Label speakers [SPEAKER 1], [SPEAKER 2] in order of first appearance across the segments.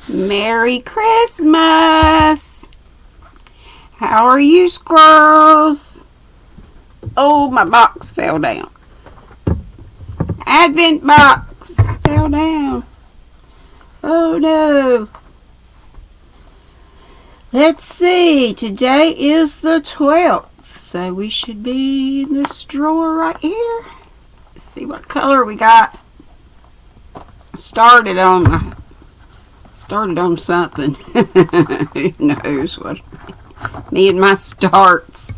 [SPEAKER 1] Merry Christmas! How are you, squirrels? Oh, my box fell down. Advent box fell down. Oh no. Let's see. Today is the 12th, so we should be in this drawer right here. Let's see what color we got. Started on something. Who knows what? Me and my starts.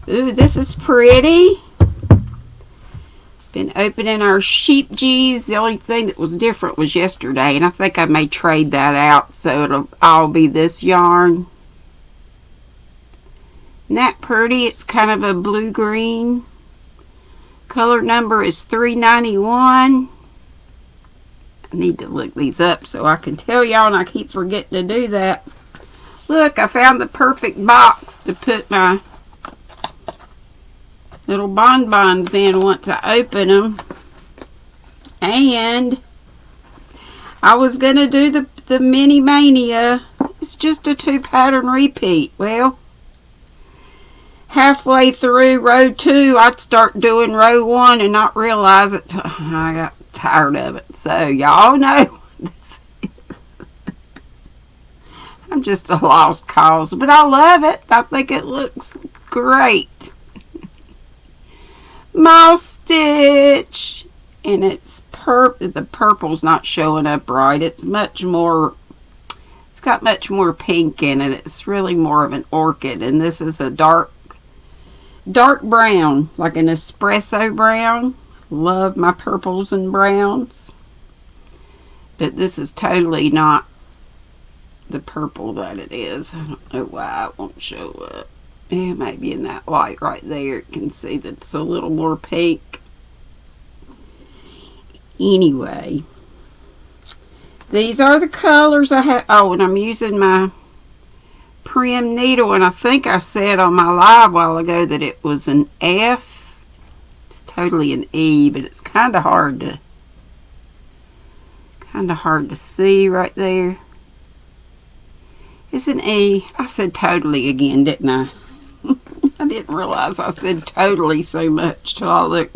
[SPEAKER 1] Ooh, this is pretty. Been opening our sheep G's. The only thing that was different was yesterday, and I think I may trade that out, so it'll all be this yarn. Isn't that pretty? It's kind of a blue-green. Color number is 391. I need to look these up so I can tell y'all, and I keep forgetting to do that. Look, I found the perfect box to put my little bonbons in once I open them. And I was going to do the Mini Mania. It's just a 2-pattern repeat. Well, halfway through row 2, I'd start doing row 1 and not realize it. I got tired of it. So y'all know this is. I'm just a lost cause, but I love it. I think it looks great. Mouse stitch, and it's the purple's not showing up right. It's got much more pink in it. It's really more of an orchid, and this is a dark brown, like an espresso brown. Love my purples and browns, but this is totally not the purple that it is. I don't know why it won't show up. Yeah, maybe in that light right there, you can see that it's a little more pink. Anyway, these are the colors I have. Oh, and I'm using my Prim needle, and I think I said on my live a while ago that it was an F. It's totally an E, but it's kind of hard to see right there. It's an E. I said totally again, didn't I? I didn't realize I said totally so much till I looked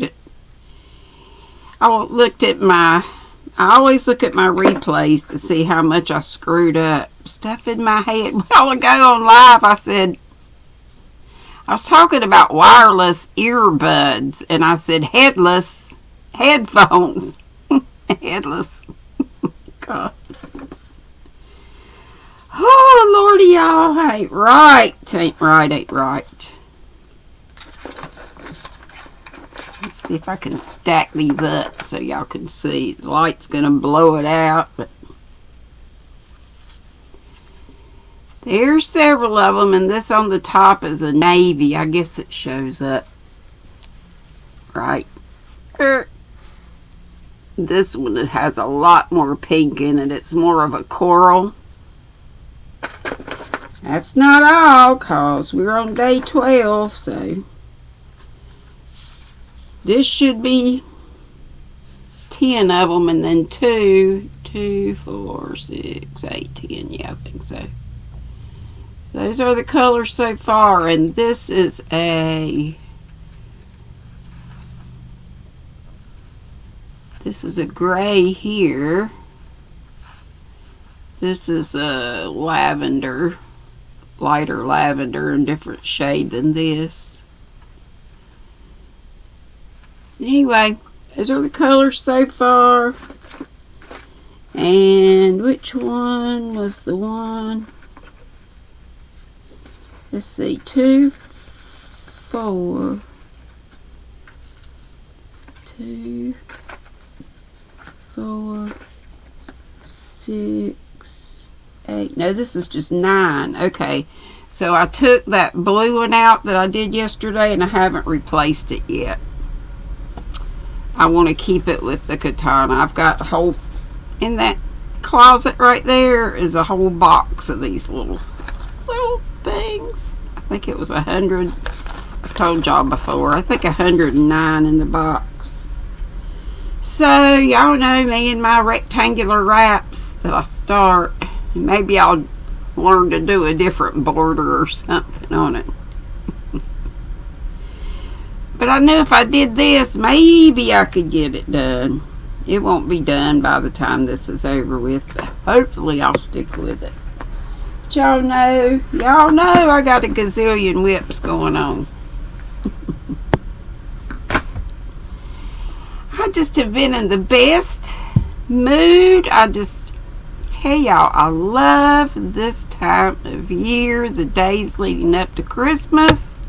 [SPEAKER 1] at my, I always look at my replays to see how much I screwed up. Stuff in my head. A while ago on live, I was talking about wireless earbuds, and I said headless headphones. Headless. God. Oh, Lordy, y'all, ain't right. Ain't right. Let's see if I can stack these up so y'all can see. The light's going to blow it out, but there's several of them, and this on the top is a navy. I guess it shows up right. This one has a lot more pink in it. It's more of a coral. That's not all, because we're on day 12, so this should be 10 of them, and then 2, 4, 6, 8, 10. Yeah, I think so. So those are the colors so far, and this is a gray here. This is a lavender, lighter lavender, and different shade than this. Anyway, those are the colors so far. And which one was the one? Let's see, 2, 4, 2, 4, 6, 8. No, this is just 9. Okay, so I took that blue one out that I did yesterday, and I haven't replaced it yet. I want to keep it with the katana. I've got a whole, in that closet right there is a whole box of these little things. I think it was 100. I've told y'all before. I think 109 in the box. So y'all know me and my rectangular wraps. that I start. Maybe I'll learn to do a different border or something on it. But I knew if I did this, maybe I could get it done. It won't be done by the time this is over with, but hopefully I'll stick with it. But y'all know I got a gazillion whips going on. I just have been in the best mood. I just tell y'all, I love this time of year, the days leading up to Christmas.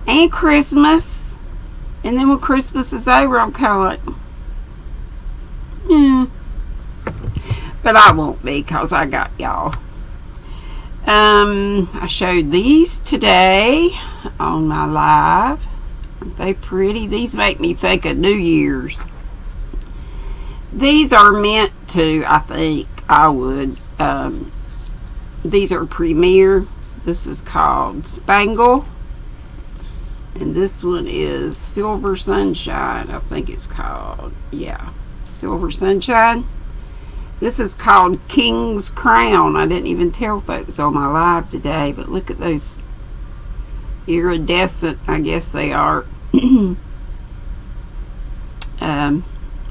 [SPEAKER 1] And Christmas. And then when Christmas is over, I'm kind of like, but I won't be, because I got y'all. I showed these today on my live. Aren't they pretty? These make me think of New Year's. These are meant to, I think I would, these are Premier. This is called Spangle. And this one is Silver Sunshine, I think it's called. Yeah, Silver Sunshine. This is called King's Crown. I didn't even tell folks on my live today, but look at those iridescent, I guess they are,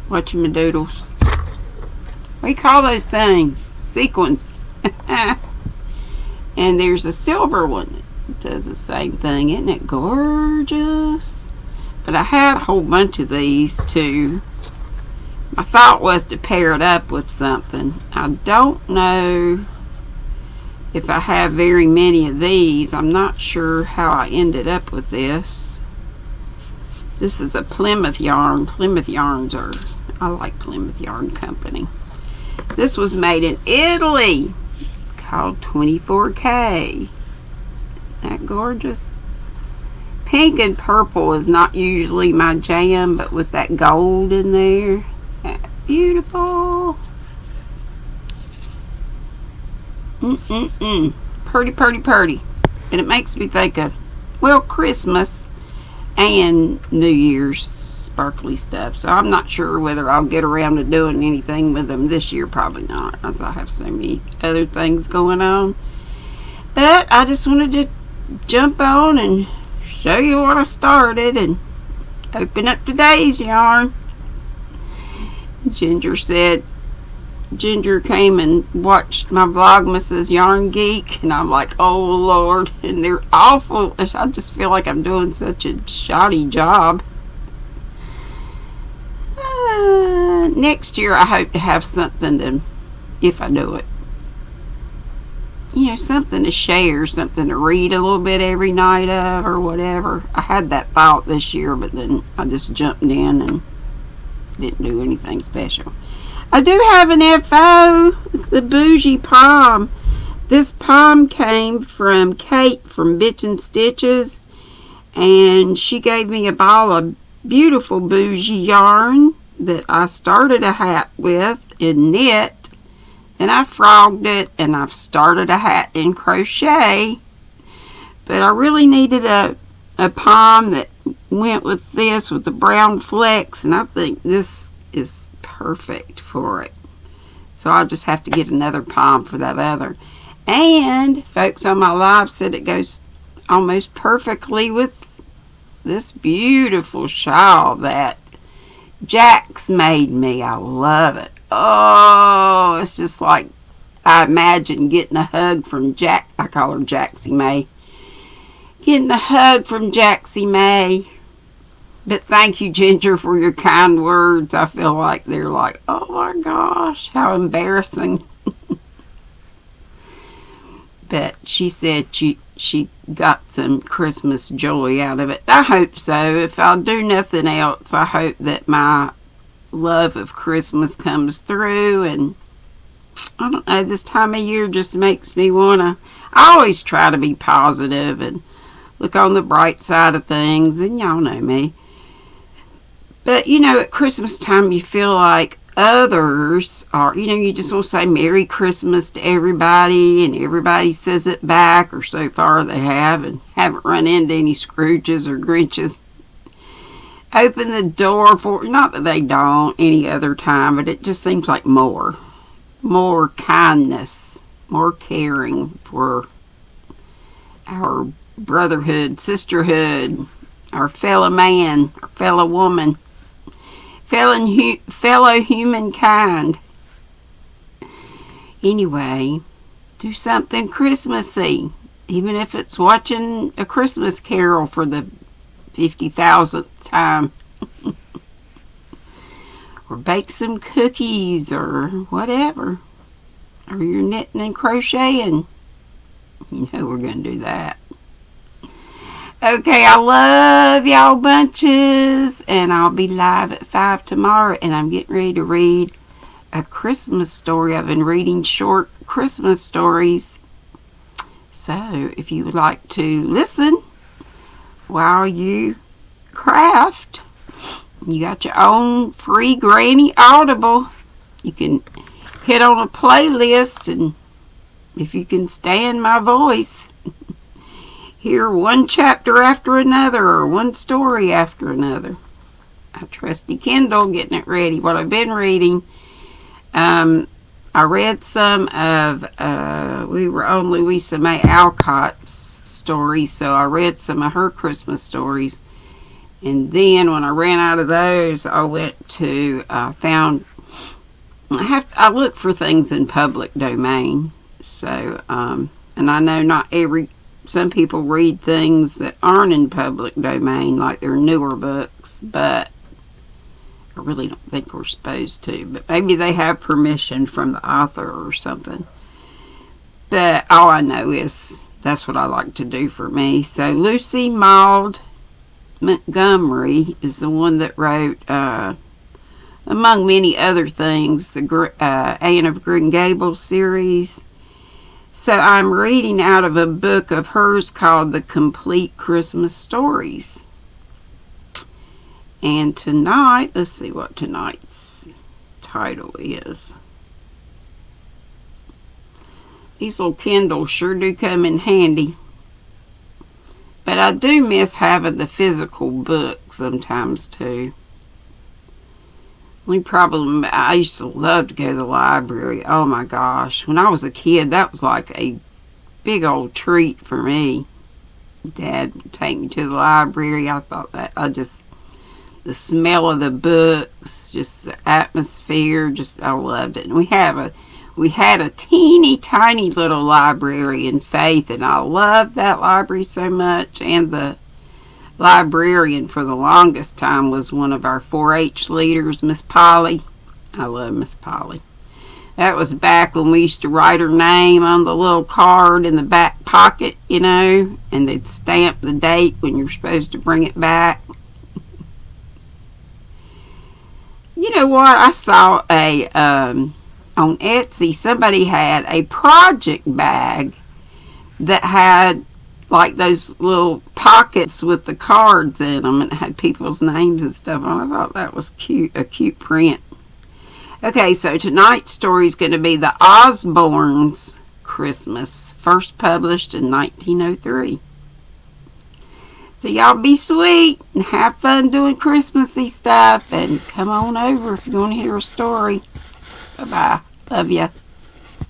[SPEAKER 1] whatchamadoodles. What do you call those things? Sequins. And there's a silver one. It does the same thing. Isn't it gorgeous? But I had a whole bunch of these too. My thought was to pair it up with something. I don't know if I have very many of these. I'm not sure how I ended up with this. This is a Plymouth yarn. Plymouth yarns are, I like Plymouth Yarn Company. This was made in Italy, called 24K. That gorgeous. Pink and purple is not usually my jam, but with that gold in there, beautiful. Pretty, pretty, pretty. And it makes me think of, well, Christmas and New Year's sparkly stuff. So I'm not sure whether I'll get around to doing anything with them this year. Probably not, as I have so many other things going on. But I just wanted to jump on and show you what I started and open up today's yarn. Ginger came and watched my Vlogmas Yarn Geek, and I'm like, oh Lord, and they're awful. I just feel like I'm doing such a shoddy job. Next year I hope to have something to, if I do it, you know, something to share, something to read a little bit every night of, or whatever. I had that thought this year, but then I just jumped in and didn't do anything special. I do have an FO, the Bougie Palm. This palm came from Kate from Bitchin' Stitches, and she gave me a ball of beautiful bougie yarn that I started a hat with in knit. And I frogged it, and I've started a hat in crochet. But I really needed a palm that went with this, with the brown flecks, and I think this is perfect for it. So I'll just have to get another palm for that other. And folks on my live said it goes almost perfectly with this beautiful shawl that Jax made me. I love it. Oh, it's just like I imagine getting a hug from Jack. I call her Jaxie May. Getting a hug from Jaxie May. But thank you, Ginger, for your kind words. I feel like they're like, oh my gosh, how embarrassing. But she said she got some Christmas joy out of it. I hope so. If I'll do nothing else, I hope that my love of Christmas comes through. And I don't know, this time of year just makes me want to, I always try to be positive and look on the bright side of things, and y'all know me. But you know, at Christmas time you feel like others are, you know, you just want to say Merry Christmas to everybody, and everybody says it back, or so far they have, and haven't run into any Scrooges or Grinches. Open the door for, not that they don't any other time, but it just seems like more. more kindness, more caring for our brotherhood, sisterhood, our fellow man, our fellow woman, fellow humankind. Anyway, do something Christmassy, even if it's watching A Christmas Carol for the 50,000th time. Or bake some cookies or whatever. Or you're knitting and crocheting. You know we're going to do that. Okay, I love y'all bunches. And I'll be live at 5 tomorrow. And I'm getting ready to read a Christmas story. I've been reading short Christmas stories. So if you would like to listen while you craft, you got your own free Granny Audible. You can hit on a playlist, and if you can stand my voice, hear one chapter after another or one story after another. A trusty Kindle getting it ready. What I've been reading, I read some of we were on Louisa May Alcott's stories, so I read some of her Christmas stories. And then when I ran out of those, I went to I look for things in public domain. So and I know some people read things that aren't in public domain, like their newer books, but I really don't think we're supposed to. But maybe they have permission from the author or something. But all I know is that's what I like to do for me. So Lucy Maud Montgomery is the one that wrote, among many other things, the Anne of Green Gables series. So I'm reading out of a book of hers called The Complete Christmas Stories. And tonight, let's see what tonight's title is. These little Kindles sure do come in handy. But I do miss having the physical book sometimes too. Only problem, I used to love to go to the library. Oh my gosh. When I was a kid, that was like a big old treat for me. Dad would take me to the library. I thought that, the smell of the books, just the atmosphere, I loved it. And we had a teeny tiny little library in Faith, and I loved that library so much. And the librarian for the longest time was one of our 4-H leaders, Miss Polly. I love Miss Polly. That was back when we used to write her name on the little card in the back pocket, and they'd stamp the date when you're supposed to bring it back. You know what? I saw on Etsy, somebody had a project bag that had like those little pockets with the cards in them, and it had people's names and stuff on it. I thought that was cute, a cute print. Okay, so tonight's story is going to be The Osbournes' Christmas, first published in 1903. So y'all be sweet and have fun doing Christmassy stuff, and come on over if you want to hear a story. Bye-bye. Love ya.